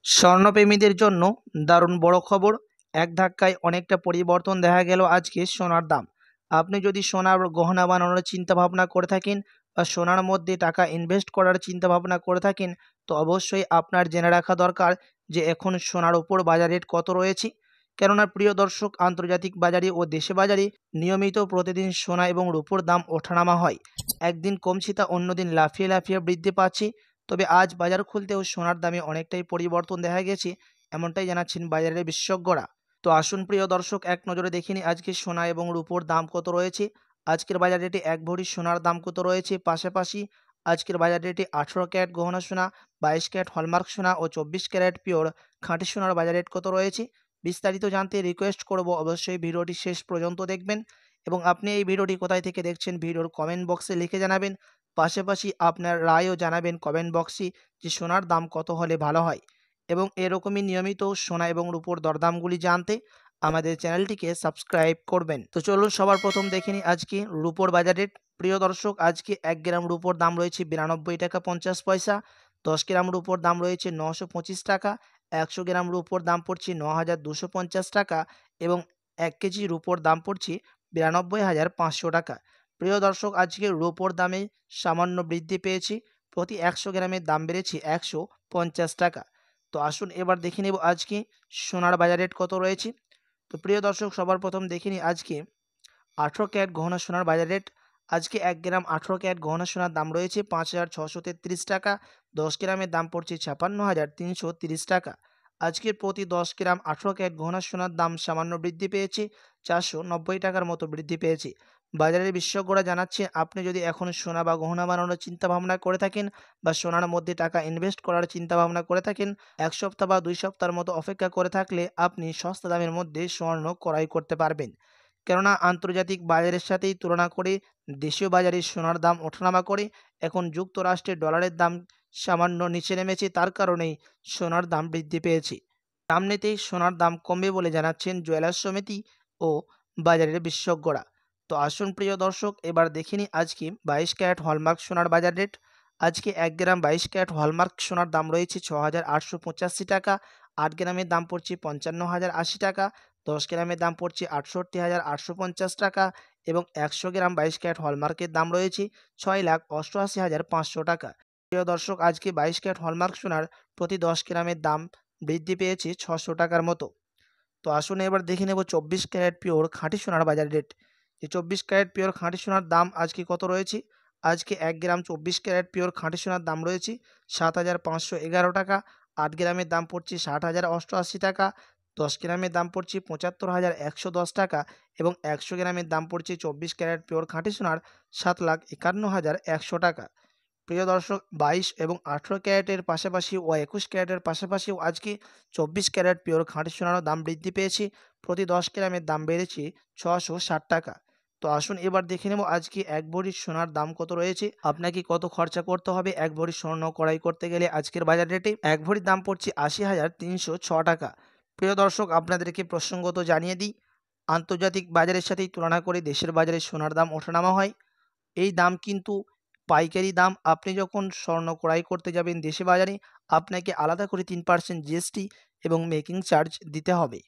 স্বর্ণপ্রেমীদের জন্য দারুণ বড় খবর। এক ধাক্কায় অনেকটা পরিবর্তন দেখা গেল আজকে সোনার দাম। আপনি যদি সোনার গহনা বানানোর চিন্তা ভাবনা করে থাকেন বা সোনার মধ্যে টাকা ইনভেস্ট করার চিন্তা ভাবনা করে থাকেন, তো অবশ্যই আপনার জেনে রাখা দরকার যে এখন সোনার উপর বাজার রেট কত রয়েছে। কেননা প্রিয় দর্শক, আন্তর্জাতিক বাজারে ও দেশে বাজারে নিয়মিত প্রতিদিন সোনা এবং রূপোর দাম ওঠানামা হয়। একদিন কমছে তা অন্যদিন লাফিয়ে লাফিয়ে বৃদ্ধি পাচ্ছে। তবে আজ বাজার খুলতেও সোনার দামে অনেকটাই পরিবর্তন দেখা গেছে, এমনটাই জানাচ্ছেন বাজারের বিশেষজ্ঞরা। তো আসুন প্রিয় দর্শক, এক নজরে দেখে নিই আজকে সোনা এবং রূপোর দাম কত রয়েছে। আজকের বাজার রেটে এক ভরি সোনার দাম কত রয়েছে, পাশাপাশি আজকের বাজার রেটে 18 ক্যারেট গহনা সোনা, 22 ক্যারেট হলমার্ক সোনা ও 24 ক্যারেট পিওর খাঁটি সোনার বাজার রেট কত রয়েছে বিস্তারিত জানতে রিকোয়েস্ট করব অবশ্যই ভিডিওটি শেষ পর্যন্ত দেখবেন। এবং আপনি এই ভিডিওটি কোথায় থেকে দেখছেন ভিডিওর কমেন্ট বক্সে লিখে জানাবেন। পাশাপাশি আপনার রায়ও জানাবেন কমেন্ট বক্সে যে সোনার দাম কত হলে ভালো হয়। এবং এরকমই নিয়মিত সোনা এবং রূপোর দরদামগুলি জানতে আমাদের চ্যানেলটিকে সাবস্ক্রাইব করবেন। তো চলুন সবার প্রথম দেখে নিই আজকে রূপোর বাজার রেট। প্রিয় দর্শক, আজকে 1 গ্রাম রূপোর দাম রয়েছে 92 টাকা 50 পয়সা, 10 গ্রাম রূপোর দাম রয়েছে 925 টাকা, 100 গ্রাম রূপোর দাম পড়ছে 9250 টাকা এবং 1 কেজি রূপোর দাম পড়ছে 92,500 টাকা। প্রিয় দর্শক, আজকে রূপোর দামে সামান্য বৃদ্ধি পেয়েছে, প্রতি 100 গ্রামের দাম বেড়েছে 150 টাকা। তো আসুন এবার দেখে নেব আজকে সোনার বাজার রেট কত রয়েছে। তো প্রিয় দর্শক, সবার প্রথম দেখে নিই আজকে 18 ক্যারেট গহনা সোনার বাজার রেট। আজকে 1 গ্রাম 18 ক্যারেট গহনা সোনার দাম রয়েছে 5,633 টাকা, 10 গ্রামের দাম পড়ছে 56,330 টাকা। আজকে প্রতি 10 গ্রাম 18 ক্যারেট গহনা সোনার দাম সামান্য বৃদ্ধি পেয়েছে, 490 টাকার মতো বৃদ্ধি পেয়েছে। বাজারের বিশেষজ্ঞরা জানাচ্ছে, আপনি যদি এখন সোনা বা গহনা বানানোর চিন্তা ভাবনা করে থাকেন বা সোনার মধ্যে টাকা ইনভেস্ট করার চিন্তা ভাবনা করে থাকেন, 1 সপ্তাহ বা 2 সপ্তাহের মতো অপেক্ষা করে থাকলে আপনি সস্তা দামের মধ্যে স্বর্ণ ক্রয় করতে পারবেন। কেননা আন্তর্জাতিক বাজারের সাথেই তুলনা করে দেশীয় বাজারে সোনার দাম ওঠানামা করে এখন যুক্তরাষ্ট্রের ডলারের দাম সামান্য নিচে নেমেছে, তার কারণেই সোনার দাম বৃদ্ধি পেয়েছে। সামনেতেই সোনার দাম কমবে বলে জানাচ্ছেন জুয়েলার্স সমিতি ও বাজারের বিশেষজ্ঞরা। তো আসুন প্রিয় দর্শক, এবার দেখে নিই আজকে 22 ক্যারেট হলমার্ক সোনার বাজার রেট। আজকে 1 গ্রাম 22 ক্যারেট হলমার্ক সোনার দাম রয়েছে 6,885 টাকা, 8 গ্রামের দাম পড়ছে 55,080 টাকা, 10 গ্রামের দাম পড়ছে 68,850 টাকা এবং 100 গ্রাম 22 ক্যারেট হলমার্কের দাম রয়েছে 6,88,500 টাকা। প্রিয় দর্শক, আজকে 22 ক্যারেট হলমার্ক সোনার প্রতি 10 গ্রামের দাম বৃদ্ধি পেয়েছে 600 টাকার মতো। তো আসুন এবার দেখে নেব 24 ক্যারেট পিওর খাঁটি সোনার বাজার রেট। যে 24 ক্যারেট পিওর খাঁটি সোনার দাম আজকে কত রয়েছে। আজকে 1 গ্রাম 24 ক্যারেট পিওর খাঁটি সোনার দাম রয়েছে 7,511 টাকা, 8 গ্রামের দাম পড়ছে 60,088 টাকা, 10 গ্রামের দাম পড়ছে 75,110 টাকা এবং 100 গ্রামের দাম পড়ছে 24 ক্যারেট পিওর খাঁটি সোনার 7,51,100 টাকা। প্রিয় দর্শক, 22 এবং 18 ক্যারেটের পাশাপাশি ও 21 ক্যারেটের পাশাপাশিও আজকে 24 ক্যারেট পিওর খাঁটি সোনারও দাম বৃদ্ধি পেয়েছে, প্রতি 10 গ্রামের দাম বেড়েছে 660 টাকা। তো আসুন এবার দেখে নেব আজকে এক ভরি সোনার দাম কত রয়েছে। আপনাকে কত খরচা করতে হবে এক ভরি স্বর্ণ ক্রয় করতে গেলে আজকের বাজার রেটে। এক ভরির দাম পড়ছে 80,306 টাকা। প্রিয় দর্শক, আপনাদেরকে প্রসঙ্গত জানিয়ে দিই, আন্তর্জাতিক বাজারের সাথেই তুলনা করে দেশের বাজারে সোনার দাম ওঠানামা হয়। এই দাম কিন্তু পাইকারি দাম। আপনি যখন স্বর্ণ ক্রয় করতে যাবেন দেশে বাজারে, আপনাকে আলাদা করে 3% জিএসটি এবং মেকিং চার্জ দিতে হবে।